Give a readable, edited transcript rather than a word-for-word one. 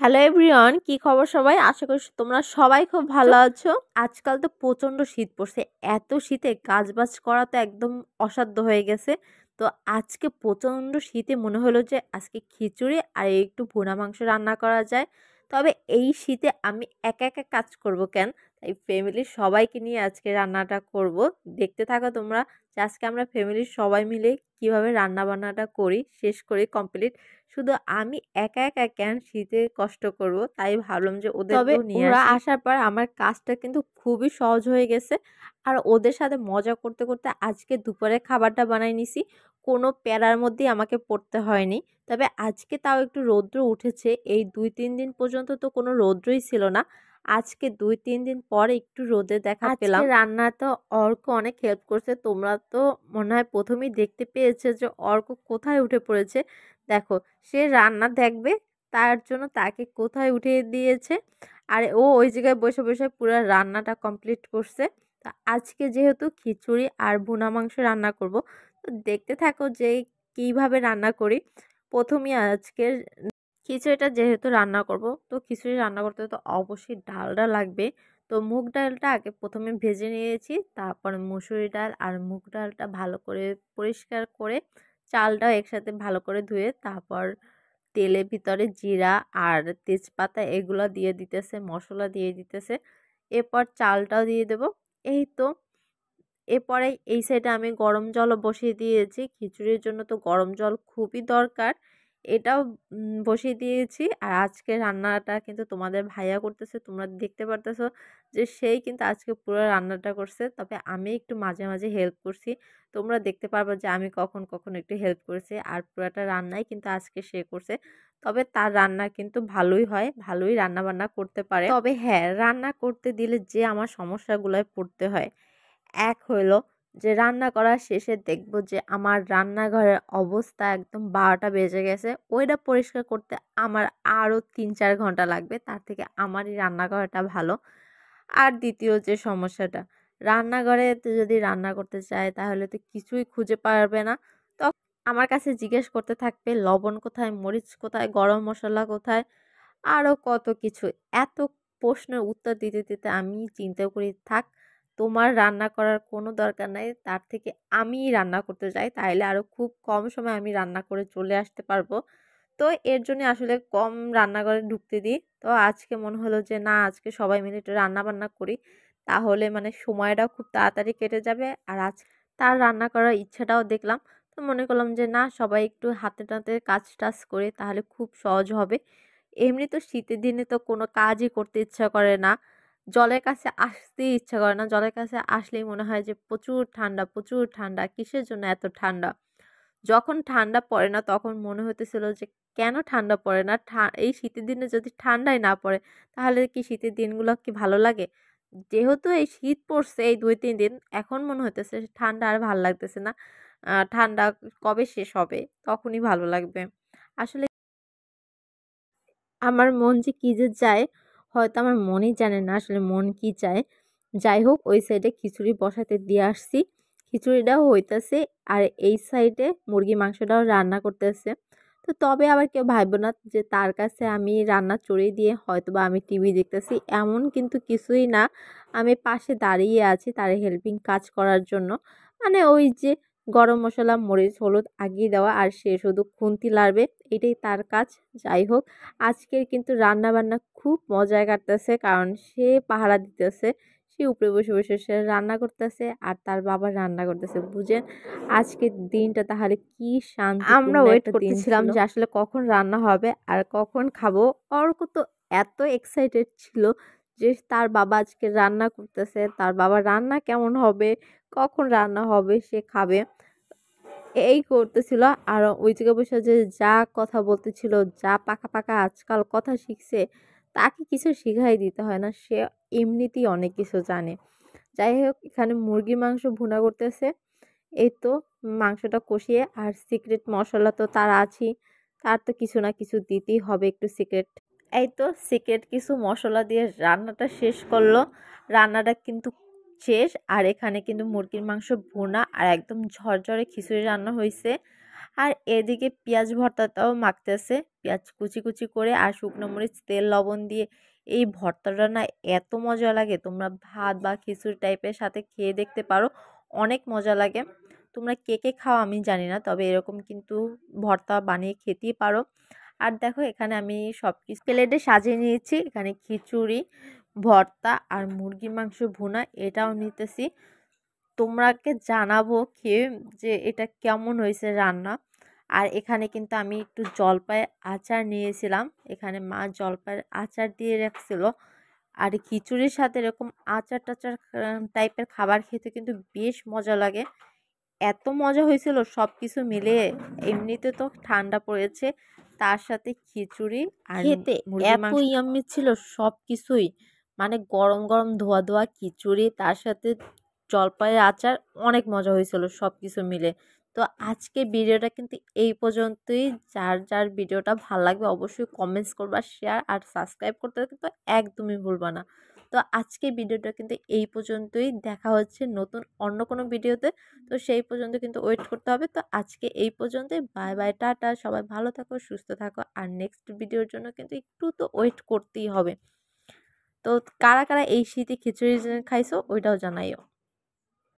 Hello everyone, কি খবর সবাই? আশা করি তোমরা সবাই খুব ভালো আছো। আজকাল তো প্রচণ্ড শীত পড়ছে। এত শীতে কাজবাজ করা তো একদম অসাধ্য হয়ে গেছে। তো আজকে প্রচণ্ড শীতে মনে হলো যে আজকে খিচুড়ি আর একটু ভুনা মাংস রান্না করা যায়। তবে এই শীতে আমি একা একা কাজ করব কেন? তাই ফ্যামিলির সবাইকে নিয়ে আজকে রান্নাটা করব। দেখতে থাকো তোমরা যে আজকে আমরা ফ্যামিলির সবাই মিলে কিভাবে রান্না বান্নাটা করি, শেষ করি কমপ্লিট। শুধু আমি একা একা কেন শীতে কষ্ট করব, তাই ভাবলাম যে ওদেরকেও নিয়ে ওরা আসি। আসার পর আমার কাজটা কিন্তু খুবই সহজ হয়ে গেছে। আর ওদের সাথে মজা করতে করতে আজকে দুপুরে খাবারটা বানাই নিছি। কোনো প্যারার মধ্যেই আমাকে পড়তে হয়নি। তবে আজকে তাও একটু রৌদ্র উঠেছে। এই 2-3 দিন পর্যন্ত তো কোনো রৌদ্রই ছিল না। আজকে 2-3 দিন পরে একটু রোদের দেখা পেলাম। আজকে রান্না তো অর্ক অনেক হেল্প করছে। তোমরা তো মনে হয় প্রথমেই দেখতে পেয়েছে যে অর্ক কোথায় উঠে পড়েছে। দেখো, সে রান্না দেখবে, তার জন্য তাকে কোথায় উঠিয়ে দিয়েছে। আর ও ওই জায়গায় বসে বসে পুরো রান্নাটা কমপ্লিট করছে। তো আজকে যেহেতু খিচুড়ি আর ভুনা মাংস রান্না করব, তো দেখতে থাকো যে কিভাবে রান্না করি। প্রথমেই আজকের খিচুড়িটা যেহেতু রান্না করব, তো খিচুড়ি রান্না করতে তো অবশ্যই ডালটা লাগবে। তো মুগ ডালটা আগে প্রথমে ভেজে নিয়েছি, তারপরে মুসুরি ডাল আর মুগ ডালটা ভালো করে পরিষ্কার করে চালটাও একসাথে ভালো করে ধুয়ে তারপর তেলের ভিতরে জিরা আর তেজপাতা এগুলো দিয়ে দিতেছে, মশলা দিয়ে দিতেছে। এরপর চালটাও দিয়ে দেব। এই তো এরপরে এই সাইডে আমি গরম জলও বসিয়ে দিয়েছি। খিচুড়ির জন্য তো গরম জল খুবই দরকার। এটাও বসিয়ে দিয়েছি। আর আজকে রান্নাটা কিন্তু তোমাদের ভাইয়া করতেছে। তোমরা দেখতে পারতেছো যে সেই কিন্তু আজকে পুরো রান্নাটা করছে। তবে আমি একটু মাঝে মাঝে হেল্প করছি। তোমরা দেখতে পারবে যে আমি কখন কখন একটু হেল্প করেছি। আর পুরাটা রান্নাই কিন্তু আজকে সে করছে। তবে তার রান্না কিন্তু ভালোই হয়, ভালোই রান্না বান্না করতে পারে। তবে হ্যাঁ, রান্না করতে দিলে যে আমার সমস্যাগুলোয় পড়তে হয়, এক হইলো যে রান্না করার শেষে দেখবো যে আমার রান্নাঘরের অবস্থা একদম 12টা বেজে গেছে। ওইটা পরিষ্কার করতে আমার আরও 3-4 ঘন্টা লাগবে। তার থেকে আমারই রান্নাঘরটা ভালো। আর দ্বিতীয় যে সমস্যাটা, রান্নাঘরে তো যদি রান্না করতে চায় তাহলে তো কিছুই খুঁজে পারবে না। তখন আমার কাছে জিজ্ঞেস করতে থাকবে লবণ কোথায়, মরিচ কোথায়, গরম মশলা কোথায়, আরও কত কিছু। এত প্রশ্নের উত্তর দিতে দিতে আমি চিন্তা করি থাক, তোমার রান্না করার কোনো দরকার নাই, তার থেকে আমিই রান্না করতে যাই, তাইলে আরও খুব কম সময় আমি রান্না করে চলে আসতে পারবো। তো এর জন্য আসলে কম রান্নাঘরে ঢুকতে দিই। তো আজকে মনে হলো যে না, আজকে সবাই মিলে একটু রান্না বান্না করি, তাহলে মানে সময়টাও খুব তাড়াতাড়ি কেটে যাবে। আর আজ তার রান্না করার ইচ্ছাটাও দেখলাম। তো মনে করলাম যে না, সবাই একটু হাতে টাতে কাজ টাজ করে তাহলে খুব সহজ হবে। এমনি তো শীতের দিনে তো কোনো কাজই করতে ইচ্ছা করে না, জলের কাছে আসতেই ইচ্ছা করে না। জলের কাছে আসলেই মনে হয় যে প্রচুর ঠান্ডা, প্রচুর ঠান্ডা, কিসের জন্য এত ঠান্ডা। যখন ঠান্ডা পড়ে না তখন মনে হতেছিল যে কেন ঠান্ডা পড়ে না, এই শীতের দিনে যদি ঠান্ডাই না পড়ে তাহলে কি শীতের দিনগুলো কি ভালো লাগে? যেহেতু এই শীত পড়ছে এই 2-3 দিন, এখন মনে হতেছে ঠান্ডা আর ভালো লাগতেছে না। ঠান্ডা কবে শেষ হবে তখনই ভালো লাগবে। আসলে আমার মন যে কি যে চায়, হয়তো আমার মনই জানে না আসলে মন কি চায়। যাই হোক, ওই সাইডে খিচুড়ি বসাতে দিয়ে আসছি, খিচুড়িটাও হইতাছে। আর এই সাইডে মুরগি মাংসটাও রান্না করতেছে। তো তবে আবার কেউ ভাববে না যে তার কাছে আমি রান্না চড়িয়ে দিয়ে হয়তো বা আমি টিভি দেখতেছি, এমন কিন্তু কিছুই না। আমি পাশে দাঁড়িয়ে আছি তার হেল্পিং কাজ করার জন্য। মানে ওই যে গরম মশলা, মরিচ, হলুদ আগিয়ে দেওয়া, আর সে শুধু খুন্তি লাড়বে, এটাই তার কাজ। যাই হোক, আজকের কিন্তু রান্না বান্না খুব মজায় কাটতেছে, কারণ সে পাহারা দিতেছে। সে উপরে বসে বসে সে রান্না করতেছে আর তার বাবা রান্না করতেছে। বুঝেন আজকের দিনটা তাহলে কি শান্তিপূর্ণ আমরা ওয়েট একটা দিন করতেছিলাম ছিল যে আসলে কখন রান্না হবে আর কখন খাবো। অর্ক তো এত এক্সাইটেড ছিল যে তার বাবা আজকে রান্না করতেছে, তার বাবা রান্না কেমন হবে, কখন রান্না হবে, সে খাবে, এই করতেছিল। আর ওই জায়গায় বসে যে যা কথা বলতেছিল, যা পাকা পাকা আজকাল কথা শিখছে, তাকে কিছু শিখাই দিতে হয় না, সে এমনিতেই অনেক কিছু জানে। যাই হোক, এখানে মুরগির মাংস ভুনা করতেছে। এই তো মাংসটা কষিয়ে, আর সিক্রেট মশলা তো তার আছেই, তার তো কিছু না কিছু দিতেই হবে একটু সিক্রেট। এই তো সিক্রেট কিছু মশলা দিয়ে রান্নাটা শেষ করলো। রান্নাটা কিন্তু শেষ। আর এখানে কিন্তু মুরগির মাংস ভুনা আর একদম ঝরঝরে খিচুড়ি রান্না হয়েছে। আর এদিকে পেঁয়াজ ভর্তাটাও মাখতেছে, পেঁয়াজ কুচি কুচি করে আর শুকনো মরিচ তেল লবণ দিয়ে। এই ভর্তাটা না এত মজা লাগে, তোমরা ভাত বা খিচুড়ি টাইপের সাথে খেয়ে দেখতে পারো, অনেক মজা লাগে। তোমরা কে কে খাও আমি জানি না, তবে এরকম কিন্তু ভর্তা বানিয়ে খেতেই পারো। আর দেখো এখানে আমি সব কিছু প্লেটে সাজিয়ে নিয়েছি, এখানে খিচুড়ি, ভর্তা আর মুরগির মাংস ভুনা এটাও নিতেছি। তোমরাকে জানাবো খেয়ে যে এটা কেমন হয়েছে রান্না। আর এখানে কিন্তু আমি একটু জলপাইয়ের আচার নিয়েছিলাম, এখানে মা জলপাইয়ের আচার দিয়ে রাখছিল। আর খিচুড়ির সাথে এরকম আচার টাচার টাইপের খাবার খেতে কিন্তু বেশ মজা লাগে। এত মজা হয়েছিল সব কিছু মিলিয়ে। এমনিতে তো ঠান্ডা পড়েছে, তার সাথে খিচুড়ি আর খেতে এত ইয়াম্মি ছিল সব কিছুই। মানে গরম গরম ধোয়া ধোয়া খিচুড়ি, তার সাথে জলপাইয়ের আচার, অনেক মজা হয়েছিল সব কিছু মিলে। তো আজকে ভিডিওটা কিন্তু এই পর্যন্তই। যার যার ভিডিওটা ভালো লাগবে অবশ্যই কমেন্টস করবা, শেয়ার আর সাবস্ক্রাইব করতে কিন্তু একদমই ভুলবা না। তো আজকে ভিডিওটা কিন্তু এই পর্যন্তই, দেখা হচ্ছে নতুন অন্য কোনো ভিডিওতে। তো সেই পর্যন্ত কিন্তু ওয়েট করতে হবে। তো আজকে এই পর্যন্তই, বাই বাই, টাটা, সবাই ভালো থাকো সুস্থ থাকো। আর নেক্সট ভিডিওর জন্য কিন্তু একটু তো ওয়েট করতেই হবে। তো কারা কারা এই শীতে খিচুড়ি খাইছো ওইটাও জানাইও।